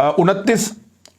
29,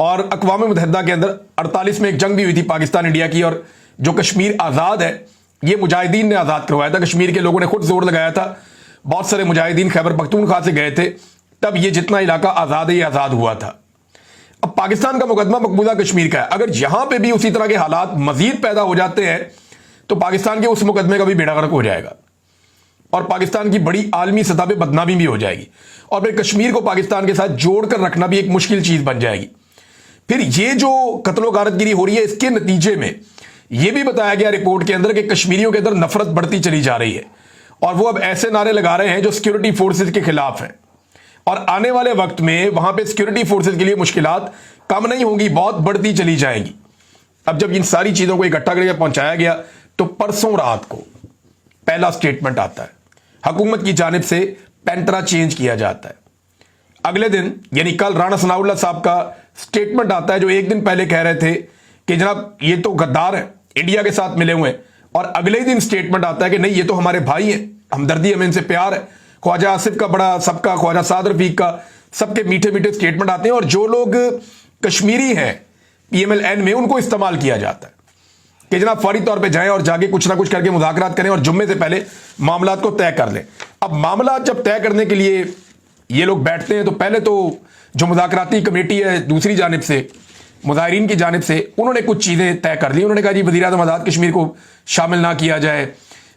اور اقوام متحدہ کے اندر 48 میں ایک جنگ بھی ہوئی تھی پاکستان انڈیا کی، اور جو کشمیر آزاد ہے یہ مجاہدین نے آزاد کروایا تھا، کشمیر کے لوگوں نے خود زور لگایا تھا، بہت سارے مجاہدین خیبر پختونخوا سے گئے تھے، تب یہ جتنا علاقہ آزاد ہے یہ آزاد ہوا تھا۔ اب پاکستان کا مقدمہ مقبوضہ کشمیر کا ہے، اگر یہاں پہ بھی اسی طرح کے حالات مزید پیدا ہو جاتے ہیں تو پاکستان کے اس مقدمے کا بھی بیڑا غرق ہو جائے گا اور پاکستان کی بڑی عالمی سطح پہ بدنامی بھی ہو جائے گی، اور پھر کشمیر کو پاکستان کے ساتھ جوڑ کر رکھنا بھی ایک مشکل چیز بن جائے گی۔ پھر یہ جو قتل و غارت گری ہو رہی ہے اس کے نتیجے میں یہ بھی بتایا گیا رپورٹ کے اندر کہ کشمیریوں کے اندر نفرت بڑھتی چلی جا رہی ہے، اور وہ اب ایسے نعرے لگا رہے ہیں جو سیکورٹی فورسز کے خلاف ہیں، اور آنے والے وقت میں وہاں پہ سیکورٹی فورسز کے لیے مشکلات کم نہیں ہوں گی، بہت بڑھتی چلی جائیں گی۔ اب جب ان ساری چیزوں کو اکٹھا کر کے پہنچایا گیا تو پرسوں رات کو پہلا سٹیٹمنٹ آتا ہے، حکومت کی جانب سے پینٹرا چینج کیا جاتا ہے۔ اگلے دن یعنی کل رانا ثناء اللہ صاحب کا سٹیٹمنٹ آتا ہے جو ایک دن پہلے کہہ رہے تھے کہ جناب یہ تو غدار ہیں، انڈیا کے ساتھ ملے ہوئے ہیں، اور اگلے دن سٹیٹمنٹ آتا ہے کہ نہیں یہ تو ہمارے بھائی ہیں، ہمدردی ہمیں ان سے پیار ہے۔ خواجہ آصف کا بڑا، سب کا، خواجہ سعد رفیق کا، سب کے میٹھے میٹھے سٹیٹمنٹ آتے ہیں، اور جو لوگ کشمیری ہیں پی ایم ایل این میں ان کو استعمال کیا جاتا ہے کہ جناب فوری طور پہ جائیں اور جا کے کچھ نہ کچھ کر کے مذاکرات کریں اور جمعے سے پہلے معاملات کو طے کر لیں۔ اب معاملات جب طے کرنے کے لیے یہ لوگ بیٹھتے ہیں تو پہلے تو جو مذاکراتی کمیٹی ہے دوسری جانب سے، مظاہرین کی جانب سے، انہوں نے کچھ چیزیں طے کر لی۔ انہوں نے کہا جی وزیر اعظم آزاد کشمیر کو شامل نہ کیا جائے،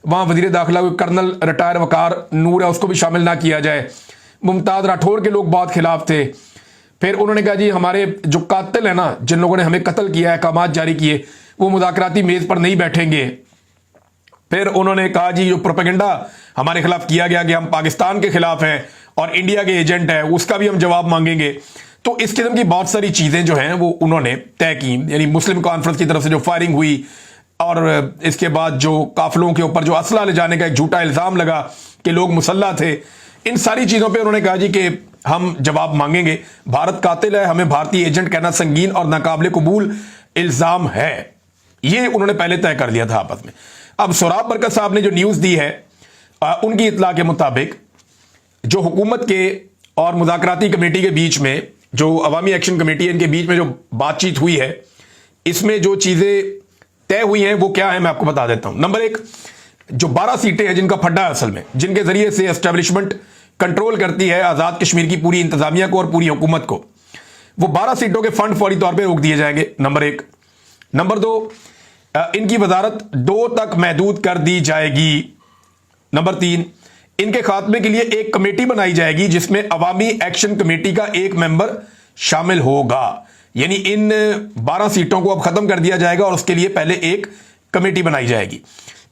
وہاں وزیر داخلہ کرنل ریٹائر وقار نور ہے اس کو بھی شامل نہ کیا جائے، ممتاز راٹھور کے لوگ بہت خلاف تھے۔ پھر انہوں نے کہا جی ہمارے جو قاتل ہیں نا، جن لوگوں نے ہمیں قتل کیا ہے، احکامات جاری کیے، وہ مذاکراتی میز پر نہیں بیٹھیں گے۔ پھر انہوں نے کہا جی جو پروپیگنڈا ہمارے خلاف کیا گیا کہ ہم پاکستان کے خلاف ہیں اور انڈیا کے ایجنٹ ہیں، اس کا بھی ہم جواب مانگیں گے۔ تو اس قسم کی بہت ساری چیزیں جو ہیں وہ انہوں نے طے کی، یعنی مسلم کانفرنس کی طرف سے جو فائرنگ ہوئی، اور اس کے بعد جو قافلوں کے اوپر جو اسلحہ لے جانے کا ایک جھوٹا الزام لگا کہ لوگ مسلح تھے، ان ساری چیزوں پہ انہوں نے کہا جی کہ ہم جواب مانگیں گے، بھارت قاتل ہے، ہمیں بھارتی ایجنٹ کہنا سنگین اور ناقابل قبول الزام ہے۔ یہ انہوں نے پہلے طے کر لیا تھا آپس میں۔ اب سوراب برکت صاحب نے جو نیوز دی ہے ان کی اطلاع کے مطابق جو حکومت کے اور مذاکراتی کمیٹی کے بیچ میں، جو عوامی ایکشن کمیٹی ہے، ان کے بیچ میں جو بات چیت ہوئی ہے، اس میں جو چیزیں طے ہوئی ہیں وہ کیا ہے میں آپ کو بتا دیتا ہوں۔ نمبر 1، جو 12 سیٹیں ہیں جن کا پھڈا ہے اصل میں، جن کے ذریعے سے اسٹیبلشمنٹ کنٹرول کرتی ہے آزاد کشمیر کی پوری انتظامیہ کو اور پوری حکومت کو، وہ 12 سیٹوں کے فنڈ فوری طور پہ روک دیے جائیں گے، نمبر 1۔ نمبر 2، ان کی وزارت 2 تک محدود کر دی جائے گی۔ نمبر 3، ان کے خاتمے کے لیے ایک کمیٹی بنائی جائے گی جس میں عوامی ایکشن کمیٹی کا ایک ممبر شامل ہوگا، یعنی ان 12 سیٹوں کو اب ختم کر دیا جائے گا اور اس کے لیے پہلے ایک کمیٹی بنائی جائے گی۔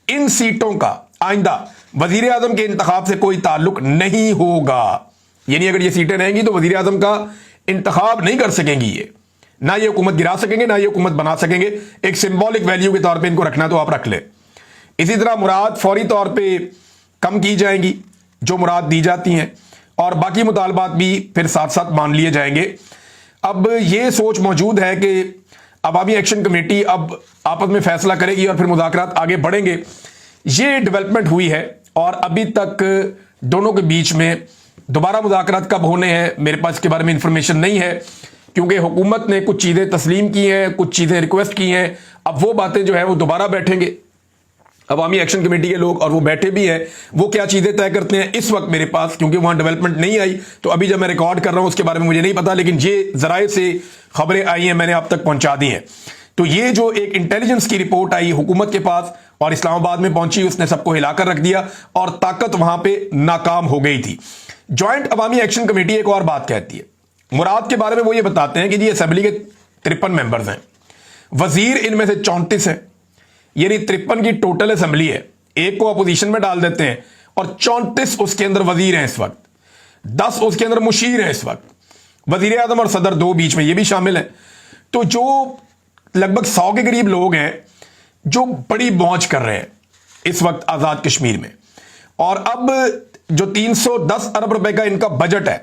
ان سیٹوں کا آئندہ وزیر اعظم کے انتخاب سے کوئی تعلق نہیں ہوگا، یعنی اگر یہ سیٹیں رہیں گی تو وزیر اعظم کا انتخاب نہیں کر سکیں گی، یہ نہ یہ حکومت گرا سکیں گے نہ یہ حکومت بنا سکیں گے۔ ایک سمبولک ویلیو کے طور پہ ان کو رکھنا تو آپ رکھ لیں۔ اسی طرح مراد فوری طور پہ کم کی جائیں گی جو مراد دی جاتی ہیں، اور باقی مطالبات بھی پھر ساتھ ساتھ مان لیے جائیں گے۔ اب یہ سوچ موجود ہے کہ عوامی ایکشن کمیٹی اب آپس میں فیصلہ کرے گی اور پھر مذاکرات آگے بڑھیں گے۔ یہ ڈیولپمنٹ ہوئی ہے، اور ابھی تک دونوں کے بیچ میں دوبارہ مذاکرات کب ہونے ہیں میرے پاس اس کے بارے میں انفارمیشن نہیں ہے، کیونکہ حکومت نے کچھ چیزیں تسلیم کی ہیں، کچھ چیزیں ریکویسٹ کی ہیں۔ اب وہ باتیں جو ہے وہ دوبارہ بیٹھیں گے عوامی ایکشن کمیٹی کے لوگ، اور وہ بیٹھے بھی ہیں، وہ کیا چیزیں طے کرتے ہیں اس وقت میرے پاس، کیونکہ وہاں ڈیولپمنٹ نہیں آئی تو ابھی جب میں ریکارڈ کر رہا ہوں اس کے بارے میں مجھے نہیں پتا، لیکن یہ ذرائع سے خبریں آئی ہیں، میں نے آپ تک پہنچا دی ہیں۔ تو یہ جو ایک انٹیلیجنس کی رپورٹ آئی حکومت کے پاس اور اسلام آباد میں پہنچی، اس نے سب کو ہلا کر رکھ دیا اور طاقت وہاں پہ ناکام ہو گئی تھی۔ جوائنٹ عوامی ایکشن کمیٹی ایک اور بات کہتی ہے، مراد کے بارے میں وہ یہ بتاتے ہیں کہ جی اسمبلی کے 53 ممبرز ہیں، وزیر ان میں سے 34 ہیں، یعنی 53 کی ٹوٹل اسمبلی ہے، ایک کو اپوزیشن میں ڈال دیتے ہیں اور 34 اس کے اندر وزیر ہیں اس وقت، 10 اس کے اندر مشیر ہیں اس وقت، وزیر اعظم اور صدر 2 بیچ میں یہ بھی شامل ہیں۔ تو جو لگ بھگ 100 کے قریب لوگ ہیں جو بڑی موج کر رہے ہیں اس وقت آزاد کشمیر میں، اور اب جو 310 ارب روپے کا ان کا بجٹ ہے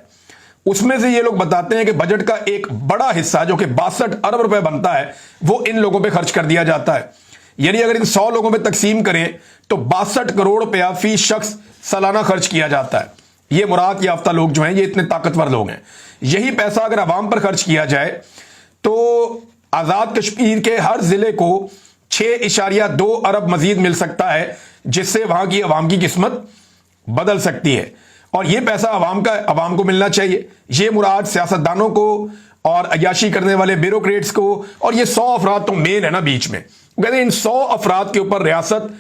اس میں سے یہ لوگ بتاتے ہیں کہ بجٹ کا ایک بڑا حصہ جو کہ 62 ارب روپے بنتا ہے وہ ان لوگوں پہ خرچ کر دیا جاتا ہے، یعنی اگر ان 100 لوگوں پہ تقسیم کریں تو 62 کروڑ روپیہ فی شخص سالانہ خرچ کیا جاتا ہے۔ یہ مراد یافتہ لوگ جو ہیں یہ اتنے طاقتور لوگ ہیں، یہی پیسہ اگر عوام پر خرچ کیا جائے تو آزاد کشمیر کے ہر ضلع کو 6.2 ارب مزید مل سکتا ہے، جس سے وہاں کی عوام کی قسمت بدل سکتی ہے، اور یہ پیسہ عوام کو ملنا چاہیے۔ یہ مراد سیاستدانوں کو اور عیاشی کرنے والے بیوروکریٹس کو، اور یہ 100 افراد تو مین ہے نا بیچ میں، کہتے ہیں ان 100 افراد کے اوپر ریاست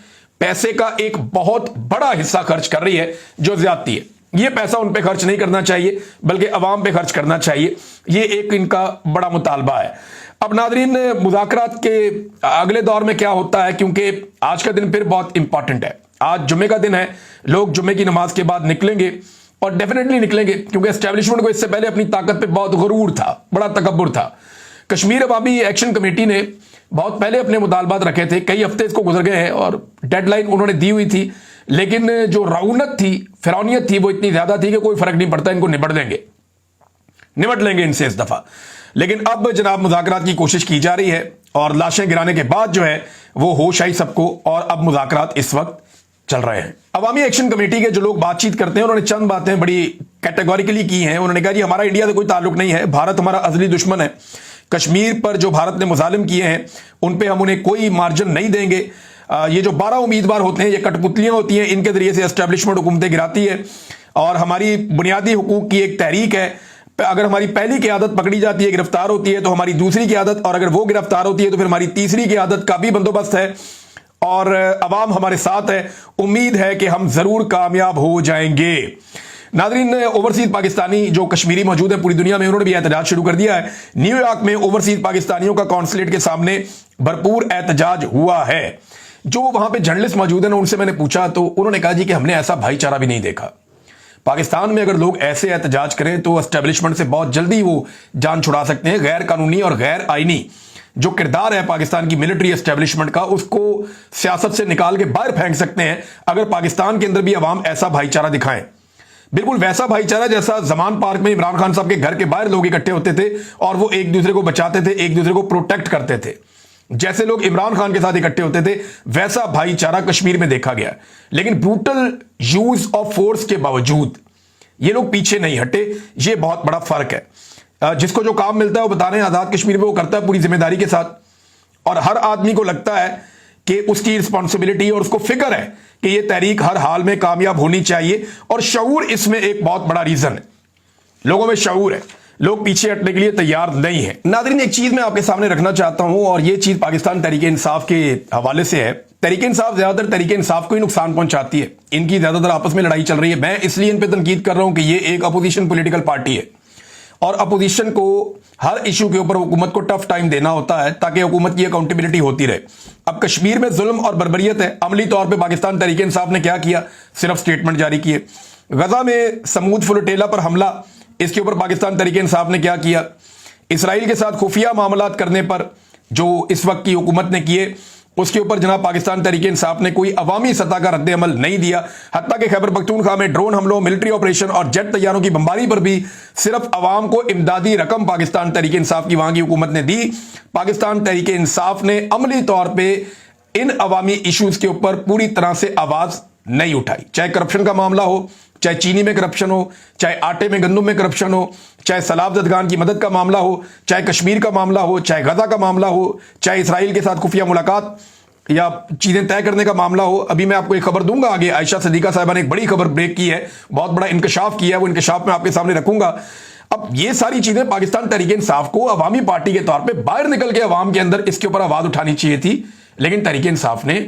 پیسے کا ایک بہت بڑا حصہ خرچ کر رہی ہے جو زیادتی ہے۔ یہ پیسہ ان پہ خرچ نہیں کرنا چاہیے بلکہ عوام پہ خرچ کرنا چاہیے، یہ ایک ان کا بڑا مطالبہ ہے۔ اب ناظرین، مذاکرات کے اگلے دور میں کیا ہوتا ہے، کیونکہ آج کا دن پھر بہت امپورٹنٹ ہے، آج جمعے کا دن ہے، لوگ جمعے کی نماز کے بعد نکلیں گے، اور ڈیفینیٹلی نکلیں گے، کیونکہ اسٹیبلشمنٹ کو اس سے پہلے اپنی طاقت پہ بہت غرور تھا، بڑا تکبر تھا۔ کشمیر عوامی ایکشن کمیٹی نے بہت پہلے اپنے مطالبات رکھے تھے، کئی ہفتے اس کو گزر گئے ہیں اور ڈیڈ لائن انہوں نے دی ہوئی تھی، لیکن جو رعونت تھی، فرعونیت تھی، وہ اتنی زیادہ تھی کہ کوئی فرق نہیں پڑتا، ان کو نمٹ لیں گے ان سے اس دفعہ۔ لیکن اب جناب مذاکرات کی کوشش کی جا رہی ہے، اور لاشیں گرانے کے بعد جو ہے وہ ہوش آئی سب کو، اور اب مذاکرات اس وقت چل رہے ہیں۔ عوامی ایکشن کمیٹی کے جو لوگ بات چیت کرتے ہیں، انہوں نے چند باتیں بڑی کیٹیگوریکلی کی ہیں۔ انہوں نے کہا جی ہمارا انڈیا سے کوئی تعلق نہیں ہے، بھارت ہمارا ازلی دشمن ہے، کشمیر پر جو بھارت نے مظالم کیے ہیں ان پہ ہم انہیں کوئی مارجن نہیں دیں گے۔ یہ جو 12 امیدوار ہوتے ہیں، یہ کٹ پتلیاں ہوتی ہیں، ان کے ذریعے سے اسٹیبلشمنٹ حکومتیں گراتی ہے، اور ہماری بنیادی حقوق کی ایک تحریک ہے۔ اگر ہماری پہلی قیادت پکڑی جاتی ہے، گرفتار ہوتی ہے، تو ہماری دوسری قیادت، اور اگر وہ گرفتار ہوتی ہے تو پھر ہماری تیسری قیادت کا بھی بندوبست ہے، اور عوام ہمارے ساتھ ہے، امید ہے کہ ہم ضرور کامیاب ہو جائیں گے۔ ناظرین، اوورسیز پاکستانی جو کشمیری موجود ہیں پوری دنیا میں، انہوں نے بھی احتجاج شروع کر دیا ہے۔ نیو یارک میں اوورسیز پاکستانیوں کا کونسلیٹ کے سامنے بھرپور احتجاج ہوا ہے۔ جو وہاں پہ جرنلسٹ موجود ہیں، ان سے میں نے پوچھا تو انہوں نے کہا جی کہ ہم نے ایسا بھائی چارہ بھی نہیں دیکھا۔ پاکستان میں اگر لوگ ایسے احتجاج کریں تو اسٹیبلشمنٹ سے بہت جلدی وہ جان چھڑا سکتے ہیں۔ غیر قانونی اور غیر آئینی جو کردار ہے پاکستان کی ملٹری اسٹیبلشمنٹ کا، اس کو سیاست سے نکال کے باہر پھینک سکتے ہیں اگر پاکستان کے اندر بھی عوام ایسا بھائی چارہ دکھائیں، بالکل ویسا بھائی چارہ جیسا زمان پارک میں عمران خان صاحب کے گھر کے باہر لوگ اکٹھے ہوتے تھے اور وہ ایک دوسرے کو بچاتے تھے، ایک دوسرے کو پروٹیکٹ کرتے تھے، جیسے لوگ عمران خان کے ساتھ اکٹھے ہوتے تھے، ویسا بھائی چارہ کشمیر میں دیکھا گیا۔ لیکن بروٹل یوز آف فورس کے باوجود یہ لوگ پیچھے نہیں ہٹے، یہ بہت بڑا فرق ہے۔ جس کو جو کام ملتا ہے وہ بتا رہے ہیں آزاد کشمیر میں وہ کرتا ہے پوری ذمہ داری کے ساتھ، اور ہر آدمی کو لگتا ہے کہ اس کی رسپانسبلٹی اور اس کو فکر ہے کہ یہ تحریک ہر حال میں کامیاب ہونی چاہیے، اور شعور اس میں ایک بہت بڑا ریزن ہے، لوگوں میں شعور ہے، لوگ پیچھے ہٹنے کے لیے تیار نہیں ہیں۔ ناظرین، ایک چیز میں آپ کے سامنے رکھنا چاہتا ہوں، اور یہ چیز پاکستان تحریک انصاف کے حوالے سے ہے۔ تحریک انصاف زیادہ تر تحریک انصاف کو ہی نقصان پہنچاتی ہے، ان کی زیادہ تر آپس میں لڑائی چل رہی ہے۔ میں اس لیے ان پہ تنقید کر رہا ہوں کہ یہ ایک اپوزیشن پولیٹیکل پارٹی ہے، اور اپوزیشن کو ہر ایشو کے اوپر حکومت کو ٹف ٹائم دینا ہوتا ہے تاکہ حکومت کی اکاؤنٹیبلٹی ہوتی رہے۔ اب کشمیر میں ظلم اور بربریت ہے، عملی طور پہ پاکستان تحریک انصاف نے کیا کیا؟ صرف سٹیٹمنٹ جاری کیے۔ غزہ میں سمود فلوٹیلا پر حملہ، اس کے اوپر پاکستان تحریک انصاف نے کیا کیا؟ اسرائیل کے ساتھ خفیہ معاملات کرنے پر جو اس وقت کی حکومت نے کیے، اس کے اوپر جناب پاکستان تحریک انصاف نے کوئی عوامی سطح کا رد عمل نہیں دیا، حتیٰ کہ خیبر پختونخوا میں ڈرون حملوں، ملٹری آپریشن اور جیٹ طیاروں کی بمباری پر بھی صرف عوام کو امدادی رقم پاکستان تحریک انصاف کی وہاں کی حکومت نے دی۔ پاکستان تحریک انصاف نے عملی طور پہ ان عوامی ایشوز کے اوپر پوری طرح سے آواز نہیں اٹھائی، چاہے کرپشن کا معاملہ ہو، چاہے چینی میں کرپشن ہو، چاہے آٹے میں گندم میں کرپشن ہو، چاہے سیلاب زدگان کی مدد کا معاملہ ہو، چاہے کشمیر کا معاملہ ہو، چاہے غزہ کا معاملہ ہو، چاہے اسرائیل کے ساتھ خفیہ ملاقات یا چیزیں طے کرنے کا معاملہ ہو۔ ابھی میں آپ کو ایک خبر دوں گا آگے، عائشہ صدیقہ صاحبہ نے ایک بڑی خبر بریک کی ہے، بہت بڑا انکشاف کیا ہے، وہ انکشاف میں آپ کے سامنے رکھوں گا۔ اب یہ ساری چیزیں پاکستان تحریک انصاف کو عوامی پارٹی کے طور پہ باہر نکل کے عوام کے اندر اس کے اوپر آواز اٹھانی چاہیے تھی، لیکن تحریک انصاف نے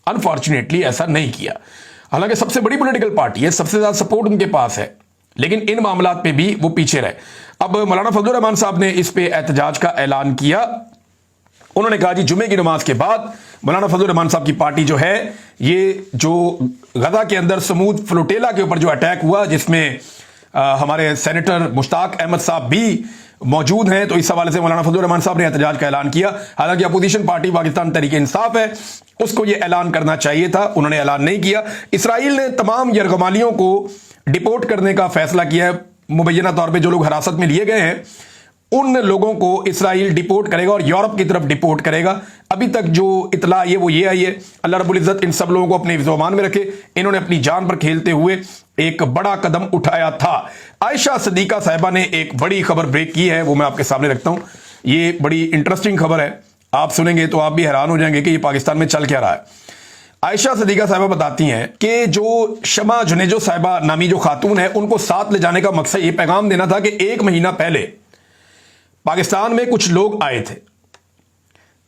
انفارچونیٹلی ایسا نہیں کیا۔ حالانکہ سب سے بڑی پولیٹیکل پارٹی ہے، سب سے زیادہ سپورٹ ان کے پاس ہے، لیکن ان معاملات پہ بھی وہ پیچھے رہے۔ اب مولانا فضل الرحمان صاحب نے اس پہ احتجاج کا اعلان کیا۔ انہوں نے کہا جی جمعے کی نماز کے بعد مولانا فضل الرحمان صاحب کی پارٹی جو ہے، یہ جو غزہ کے اندر سمود فلوٹیلا کے اوپر جو اٹیک ہوا، جس میں ہمارے سینیٹر مشتاق احمد صاحب بھی موجود ہیں، تو اس حوالے سے مولانا فضل الرحمان صاحب نے احتجاج کا اعلان کیا۔ حالانکہ اپوزیشن پارٹی پاکستان تحریک انصاف ہے، اس کو یہ اعلان کرنا چاہیے تھا، انہوں نے اعلان نہیں کیا۔ اسرائیل نے تمام یرغمالیوں کو ڈپورٹ کرنے کا فیصلہ کیا ہے، مبینہ طور پہ جو لوگ حراست میں لیے گئے ہیں ان لوگوں کو اسرائیل ڈپورٹ کرے گا اور یورپ کی طرف ڈپورٹ کرے گا۔ ابھی تک جو اطلاع آئی ہے وہ یہ آئی ہے، اللہ رب العزت ان سب لوگوں کو اپنے حفظ و امان میں رکھے، انہوں نے اپنی جان پر کھیلتے ہوئے ایک بڑا قدم اٹھایا تھا۔ عائشہ صدیقہ صاحبہ نے ایک بڑی خبر بریک کی ہے، وہ میں آپ کے سامنے رکھتا ہوں۔ یہ بڑی انٹرسٹنگ خبر ہے, آپ سنیں گے تو آپ بھی حیران ہو جائیں گے کہ یہ پاکستان میں چل کیا رہا ہے. عائشہ صدیقہ صاحبہ بتاتی ہیں کہ جو شمع جنیجو صاحبہ نامی جو خاتون ہے, ان کو ساتھ لے جانے کا مقصد یہ پیغام دینا تھا کہ 1 مہینہ پہلے پاکستان میں کچھ لوگ آئے تھے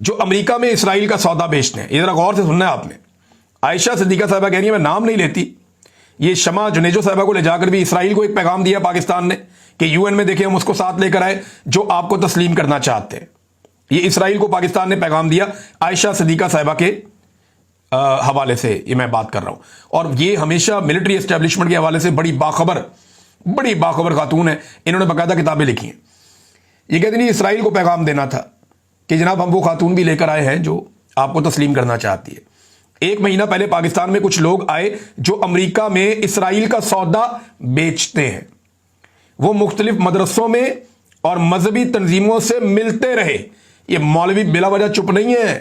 جو امریکہ میں اسرائیل کا سودا بیچتے ہیں. یہ ذرا غور سے سننا ہے آپ نے. عائشہ صدیقہ صاحبہ کہہ رہی ہیں, میں نام نہیں لیتی, یہ شمع جنیجو صاحبہ کو لے جا کر بھی اسرائیل کو ایک پیغام دیا پاکستان نے کہ UN میں دیکھیں ہم اس کو ساتھ لے کر آئے جو آپ کو تسلیم کرنا چاہتے ہیں. یہ اسرائیل کو پاکستان نے پیغام دیا عائشہ صدیقہ صاحبہ کے حوالے سے یہ میں بات کر رہا ہوں. اور یہ ہمیشہ ملٹری اسٹیبلشمنٹ کے حوالے سے بڑی باخبر خاتون ہے. انہوں نے باقاعدہ کتابیں لکھی ہیں. یہ کہتے ہیں اسرائیل کو پیغام دینا تھا کہ جناب ہم وہ خاتون بھی لے کر آئے ہیں جو آپ کو تسلیم کرنا چاہتی ہے. 1 مہینہ پہلے پاکستان میں کچھ لوگ آئے جو امریکہ میں اسرائیل کا سودا بیچتے ہیں. وہ مختلف مدرسوں میں اور مذہبی تنظیموں سے ملتے رہے. یہ مولوی بلا وجہ چپ نہیں ہے.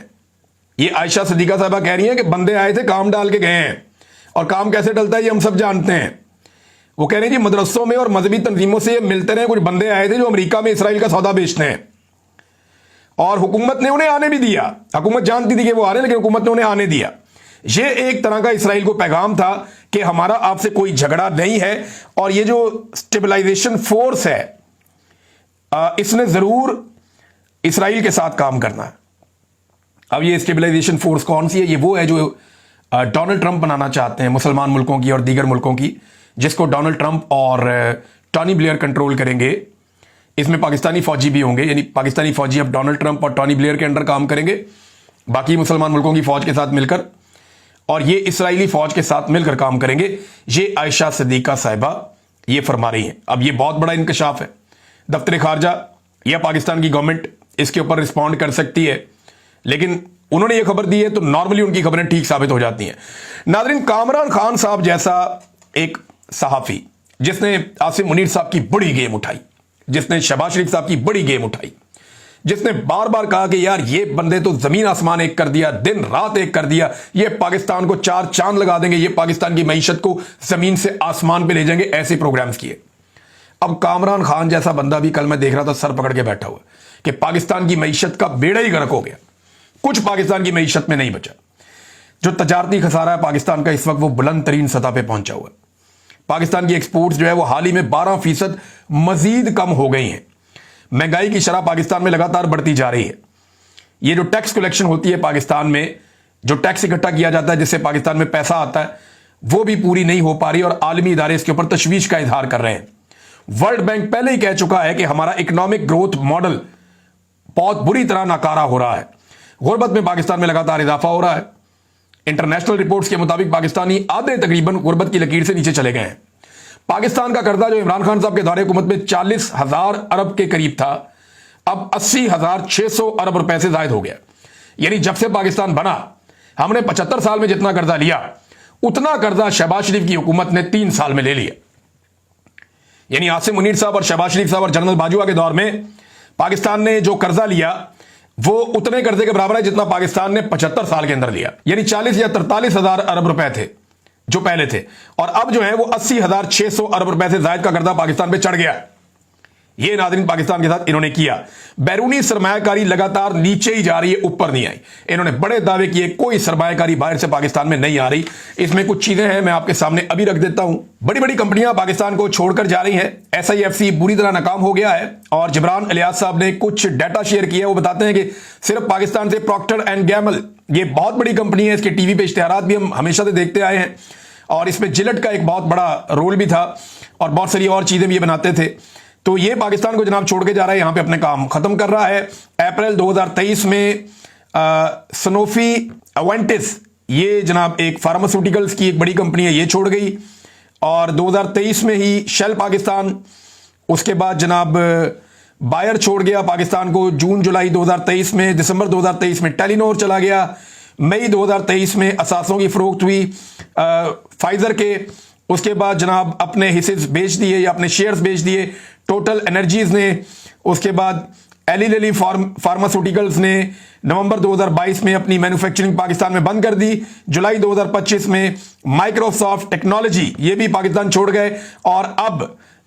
یہ عائشہ صدیقہ صاحبہ کہہ رہی ہیں کہ بندے آئے تھے, کام ڈال کے گئے ہیں, اور کام کیسے ڈلتا ہے یہ ہم سب جانتے ہیں. وہ کہہ رہے ہیں جی مدرسوں میں اور مذہبی تنظیموں سے ملتے رہے. کچھ بندے آئے تھے جو امریکہ میں اسرائیل کا سودا بیچتے ہیں, اور حکومت نے انہیں آنے بھی دیا. حکومت جانتی تھی کہ وہ آ رہے ہیں لیکن حکومت نے انہیں آنے دیا. یہ ایک طرح کا اسرائیل کو پیغام تھا کہ ہمارا آپ سے کوئی جھگڑا نہیں ہے, اور یہ جو اسٹیبلائزیشن فورس ہے اس نے ضرور اسرائیل کے ساتھ کام کرنا ہے. اب یہ اسٹیبلائزیشن فورس کون سی ہے؟ یہ وہ ہے جو ڈونلڈ ٹرمپ بنانا چاہتے ہیں مسلمان ملکوں کی اور دیگر ملکوں کی, جس کو ڈونلڈ ٹرمپ اور ٹونی بلیئر کنٹرول کریں گے. اس میں پاکستانی فوجی بھی ہوں گے, یعنی پاکستانی فوجی اب ڈونلڈ ٹرمپ اور ٹونی بلیئر کے انڈر کام کریں گے باقی مسلمان ملکوں کی فوج کے ساتھ مل کر, اور یہ اسرائیلی فوج کے ساتھ مل کر کام کریں گے. یہ عائشہ صدیقہ صاحبہ یہ فرما رہی ہیں. اب یہ بہت بڑا انکشاف ہے. دفتر خارجہ یا پاکستان کی گورنمنٹ اس کے اوپر رسپونڈ کر سکتی ہے, لیکن انہوں نے یہ خبر دی ہے تو نارملی ان کی خبریں ٹھیک ثابت ہو جاتی ہیں. ناظرین, کامران خان صاحب جیسا ایک صحافی جس نے عاصم منیر صاحب کی بڑی گیم اٹھائی, جس نے شہباز شریف صاحب کی بڑی گیم اٹھائی, جس نے بار بار کہا کہ یار یہ بندے تو زمین آسمان ایک کر دیا, دن رات ایک کر دیا, یہ پاکستان کو 4 چاند لگا دیں گے, یہ پاکستان کی معیشت کو زمین سے آسمان پہ لے جائیں گے, ایسے پروگرامز کیے. اب کامران خان جیسا بندہ بھی کل میں دیکھ رہا تھا سر پکڑ کے بیٹھا ہوا کہ پاکستان کی معیشت کا بیڑا ہی غرق ہو گیا, کچھ پاکستان کی معیشت میں نہیں بچا. جو تجارتی خسارہ ہے پاکستان کا اس وقت وہ بلند ترین سطح پہ پہنچا ہوا ہے. پاکستان کی ایکسپورٹس جو ہے وہ حال ہی میں 12% مزید کم ہو گئی ہیں. مہنگائی کی شرح پاکستان میں لگاتار بڑھتی جا رہی ہے. یہ جو ٹیکس کلیکشن ہوتی ہے پاکستان میں, جو ٹیکس اکٹھا کیا جاتا ہے جس سے پاکستان میں پیسہ آتا ہے, وہ بھی پوری نہیں ہو پا رہی, اور عالمی ادارے اس کے اوپر تشویش کا اظہار کر رہے ہیں. ورلڈ بینک پہلے ہی کہہ چکا ہے کہ ہمارا اکنامک گروتھ ماڈل بہت بری طرح ناکارہ ہو رہا ہے. غربت میں پاکستان میں لگاتار اضافہ ہو رہا ہے. انٹرنیشنل رپورٹس کے مطابق پاکستانی آدھے تقریباً غربت کی لکیر سے نیچے چلے گئے ہیں. پاکستان کا قرضہ جو عمران خان صاحب کے دور حکومت میں 40,000 ارب کے قریب تھا, اب 80,600 ارب روپے سے زائد ہو گیا. یعنی جب سے پاکستان بنا ہم نے 75 سال میں جتنا قرضہ لیا اتنا قرضہ شہباز شریف کی حکومت نے 3 سال میں لے لیا. یعنی عاصم منیر صاحب اور شہباز شریف صاحب اور جنرل باجوہ کے دور میں پاکستان نے جو قرضہ لیا وہ اتنے قرضے کے برابر ہے جتنا پاکستان نے 75 سال کے اندر لیا. یعنی 40 یا 43,000 ارب روپے تھے جو پہلے تھے, اور اب جو ہے وہ 80,600 ارب روپے سے زائد کا قرضہ پاکستان پہ چڑھ گیا. یہ ناظرین پاکستان کے ساتھ انہوں نے کیا. بیرونی سرمایہ کاری لگاتار نیچے ہی جا رہی ہے, اوپر نہیں آئی. انہوں نے بڑے دعوے کیے کوئی سرمایہ کاری باہر سے پاکستان میں نہیں آ رہی. اس میں کچھ چیزیں ہیں میں آپ کے سامنے ابھی رکھ دیتا ہوں. بڑی بڑی کمپنیاں پاکستان کو چھوڑ کر جا رہی ہیں. SIFC بری طرح ناکام ہو گیا ہے, اور جبران الیاس صاحب نے کچھ ڈیٹا شیئر کیا. وہ بتاتے ہیں کہ صرف پاکستان سے پروکٹر اینڈ گیمل, یہ بہت بڑی کمپنی ہے, اس کے ٹی وی پہ اشتہارات بھی ہم ہمیشہ سے دیکھتے آئے ہیں, اور اس میں جلٹ کا ایک بہت بڑا رول بھی تھا, اور بہت ساری اور چیزیں بھی یہ بناتے تھے. تو یہ پاکستان کو جناب چھوڑ کے جا رہا ہے, یہاں پہ اپنے کام ختم کر رہا ہے. اپریل 2023 میں سنوفی ایونٹس, یہ جناب ایک فارماسیوٹیکلز کی ایک بڑی کمپنی ہے, یہ چھوڑ گئی. اور 2023 میں ہی شیل پاکستان, اس کے بعد جناب بائر چھوڑ گیا پاکستان کو جون جولائی 2023 میں. دسمبر 2023 میں ٹیلی نور چلا گیا. مئی 2023 میں اثاثوں کی فروخت ہوئی فائزر کے. اس کے بعد جناب اپنے حصے بیچ دیے یا اپنے شیئرز بیچ دیے ٹوٹل انرجیز نے. اس کے بعد ایلی للی فارماسیوٹیکلز نے نومبر 2022 میں اپنی مینوفیکچرنگ پاکستان میں بند کر دی. جولائی 2025 میں مائکروسافٹ ٹیکنالوجی, یہ بھی پاکستان چھوڑ گئے. اور اب